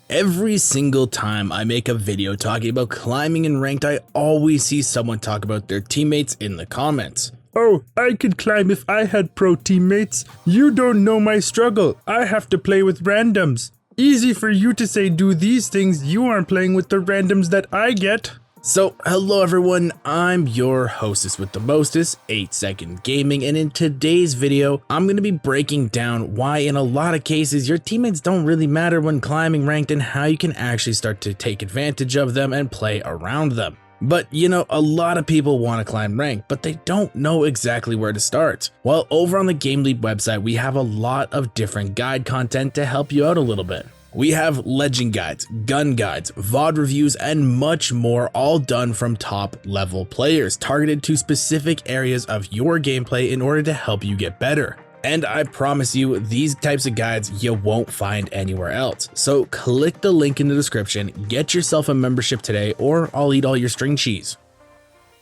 Every single time I make a video talking about climbing in ranked, I always see someone talk about their teammates in the comments. Oh, I could climb if I had pro teammates. You don't know my struggle. I have to play with randoms. Easy for you to say do these things, you aren't playing with the randoms that I get. So, hello everyone, I'm your hostess with the mostest, 8 Second Gaming, and in today's video, I'm going to be breaking down why in a lot of cases your teammates don't really matter when climbing ranked and how you can actually start to take advantage of them and play around them. But you know, a lot of people want to climb ranked, but they don't know exactly where to start. Well, over on the GameLeap website, we have a lot of different guide content to help you out a little bit. We have legend guides, gun guides, VOD reviews, and much more, all done from top level players, targeted to specific areas of your gameplay in order to help you get better. And I promise you, these types of guides you won't find anywhere else. So click the link in the description, get yourself a membership today, or I'll eat all your string cheese.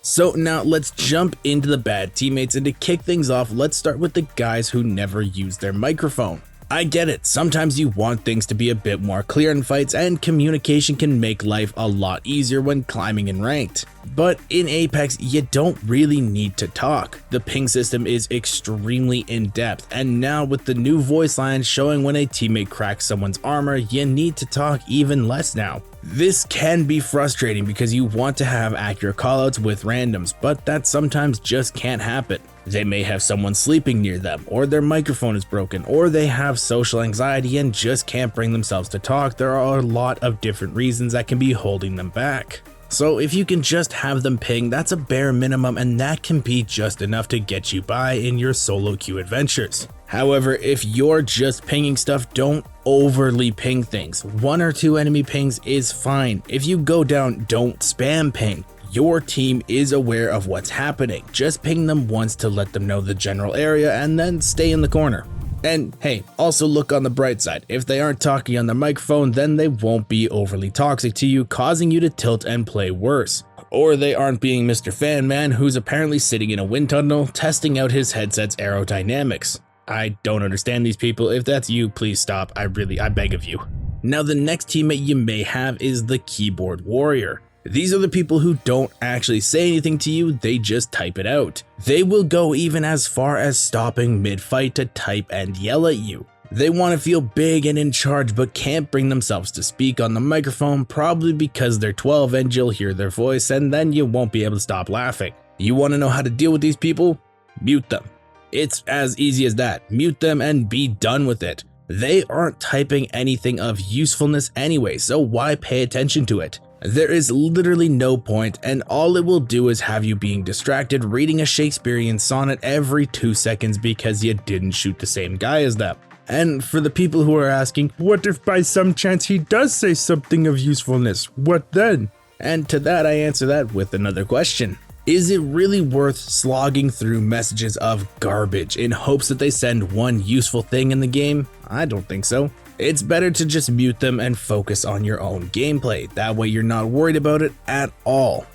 So now let's jump into the bad teammates, and to kick things off, let's start with the guys who never use their microphone. I get it, sometimes you want things to be a bit more clear in fights, and communication can make life a lot easier when climbing in ranked. But in Apex, you don't really need to talk. The ping system is extremely in-depth, and now with the new voice lines showing when a teammate cracks someone's armor, you need to talk even less now. This can be frustrating because you want to have accurate callouts with randoms, but that sometimes just can't happen. They may have someone sleeping near them, or their microphone is broken, or they have social anxiety and just can't bring themselves to talk. There are a lot of different reasons that can be holding them back. So if you can just have them ping, that's a bare minimum, and that can be just enough to get you by in your solo queue adventures. However, if you're just pinging stuff, don't overly ping things. 1 or 2 enemy pings is fine. If you go down, don't spam ping. Your team is aware of what's happening. Just ping them once to let them know the general area and then stay in the corner. And hey, also look on the bright side. If they aren't talking on the microphone, then they won't be overly toxic to you, causing you to tilt and play worse. Or they aren't being Mr. Fan Man, who's apparently sitting in a wind tunnel testing out his headset's aerodynamics. I don't understand these people. If that's you, please stop. I beg of you. Now the next teammate you may have is the keyboard warrior. These are the people who don't actually say anything to you, they just type it out. They will go even as far as stopping mid-fight to type and yell at you. They want to feel big and in charge but can't bring themselves to speak on the microphone, probably because they're 12 and you'll hear their voice and then you won't be able to stop laughing. You want to know how to deal with these people? Mute them. It's as easy as that. Mute them and be done with it. They aren't typing anything of usefulness anyway, so why pay attention to it? There is literally no point, and all it will do is have you being distracted reading a Shakespearean sonnet every 2 seconds because you didn't shoot the same guy as them. And for the people who are asking, what if by some chance he does say something of usefulness? What then? And to that I answer that with another question. Is it really worth slogging through messages of garbage in hopes that they send one useful thing in the game? I don't think so. It's better to just mute them and focus on your own gameplay. That way you're not worried about it at all.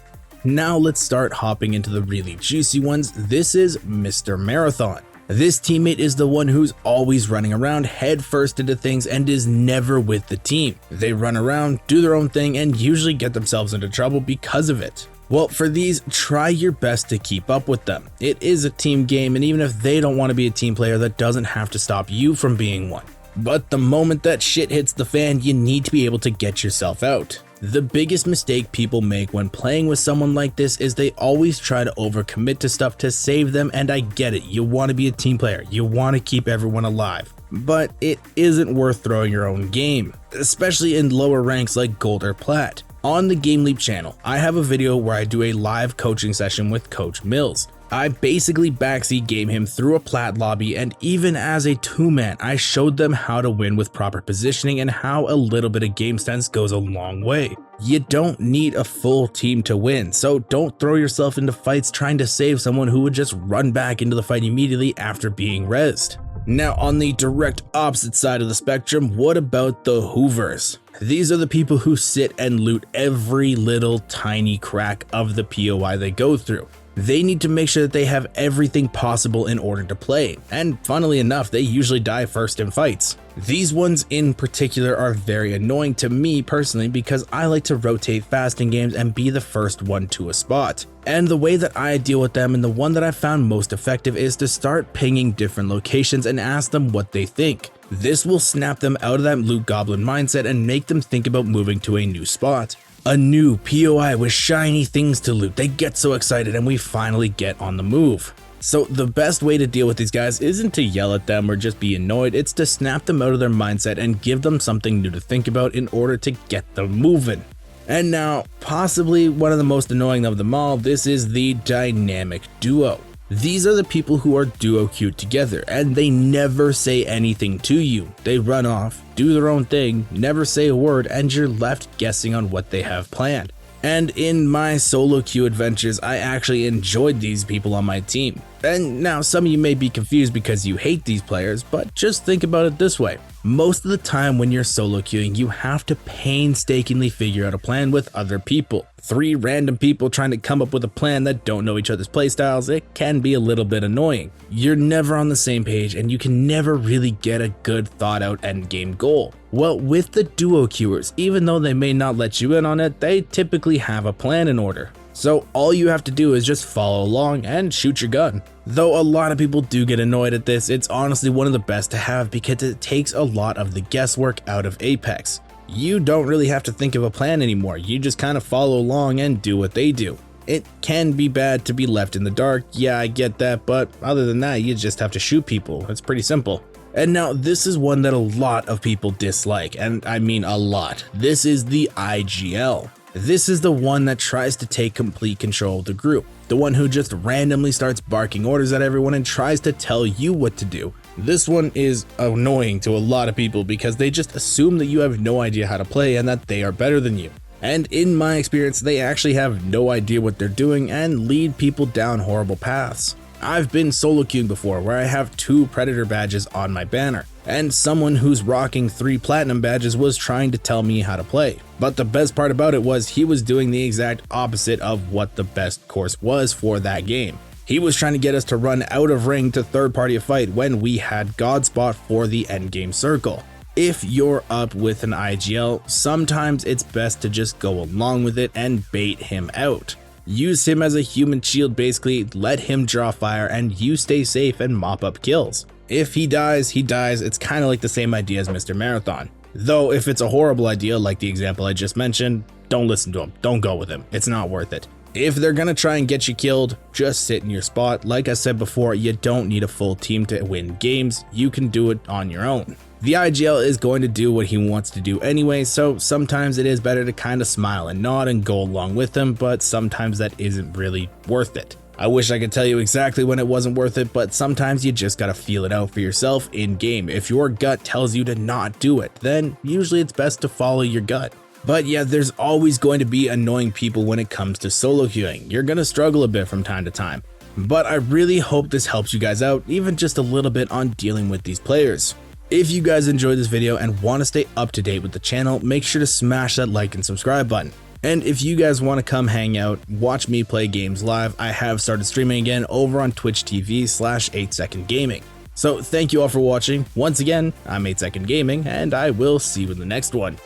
Now let's start hopping into the really juicy ones. This is Mr. Marathon. This teammate is the one who's always running around head first into things and is never with the team. They run around, do their own thing, and usually get themselves into trouble because of it. Well, for these, try your best to keep up with them. It is a team game, and even if they don't want to be a team player, that doesn't have to stop you from being one. But the moment that shit hits the fan, you need to be able to get yourself out. The biggest mistake people make when playing with someone like this is they always try to overcommit to stuff to save them, and I get it, you want to be a team player, you want to keep everyone alive. But it isn't worth throwing your own game, especially in lower ranks like Gold or Plat. On the GameLeap channel, I have a video where I do a live coaching session with Coach Mills. I basically backseat game him through a plat lobby, and even as a 2-man, I showed them how to win with proper positioning and how a little bit of game sense goes a long way. You don't need a full team to win, so don't throw yourself into fights trying to save someone who would just run back into the fight immediately after being rezzed. Now on the direct opposite side of the spectrum, what about the Hoovers? These are the people who sit and loot every little tiny crack of the POI they go through. They need to make sure that they have everything possible in order to play, and funnily enough, they usually die first in fights. These ones in particular are very annoying to me personally because I like to rotate fast in games and be the first one to a spot. And the way that I deal with them, and the one that I found most effective, is to start pinging different locations and ask them what they think. This will snap them out of that loot goblin mindset and make them think about moving to a new spot. A new POI with shiny things to loot. They get so excited and we finally get on the move. So the best way to deal with these guys isn't to yell at them or just be annoyed, it's to snap them out of their mindset and give them something new to think about in order to get them moving. And now, possibly one of the most annoying of them all, this is the dynamic duo. These are the people who are duo queued together and they never say anything to you. They run off, do their own thing, never say a word, and you're left guessing on what they have planned. And in my solo queue adventures, I actually enjoyed these people on my team. And now some of you may be confused because you hate these players, but just think about it this way. Most of the time when you're solo queuing, you have to painstakingly figure out a plan with other people. 3 random people trying to come up with a plan that don't know each other's playstyles, it can be a little bit annoying. You're never on the same page and you can never really get a good thought out endgame goal. Well, with the duo queuers, even though they may not let you in on it, they typically have a plan in order. So all you have to do is just follow along and shoot your gun. Though a lot of people do get annoyed at this, it's honestly one of the best to have because it takes a lot of the guesswork out of Apex. You don't really have to think of a plan anymore, you just kind of follow along and do what they do. It can be bad to be left in the dark, yeah I get that, but other than that you just have to shoot people, it's pretty simple. And now this is one that a lot of people dislike, and I mean a lot. This is the IGL. This is the one that tries to take complete control of the group. The one who just randomly starts barking orders at everyone and tries to tell you what to do. This one is annoying to a lot of people because they just assume that you have no idea how to play and that they are better than you. And in my experience, they actually have no idea what they're doing and lead people down horrible paths. I've been solo queuing before where I have 2 Predator badges on my banner, and someone who's rocking 3 Platinum badges was trying to tell me how to play. But the best part about it was he was doing the exact opposite of what the best course was for that game. He was trying to get us to run out of ring to third party a fight when we had God spot for the endgame circle. If you're up with an IGL, sometimes it's best to just go along with it and bait him out. Use him as a human shield basically, let him draw fire and you stay safe and mop up kills. If he dies, he dies. It's kind of like the same idea as Mr. Marathon. Though if it's a horrible idea like the example I just mentioned, don't listen to him, don't go with him, it's not worth it. If they're gonna try and get you killed, just sit in your spot. Like I said before, you don't need a full team to win games, you can do it on your own. The IGL is going to do what he wants to do anyway, so sometimes it is better to kind of smile and nod and go along with him, but sometimes that isn't really worth it. I wish I could tell you exactly when it wasn't worth it, but sometimes you just gotta feel it out for yourself in game. If your gut tells you to not do it, then usually it's best to follow your gut. But yeah, there's always going to be annoying people when it comes to solo queuing. You're gonna struggle a bit from time to time. But I really hope this helps you guys out, even just a little bit on dealing with these players. If you guys enjoyed this video and want to stay up to date with the channel, make sure to smash that like and subscribe button. And if you guys want to come hang out, watch me play games live, I have started streaming again over on Twitch TV/8second gaming. So thank you all for watching. Once again, I'm 8second Gaming, and I will see you in the next one.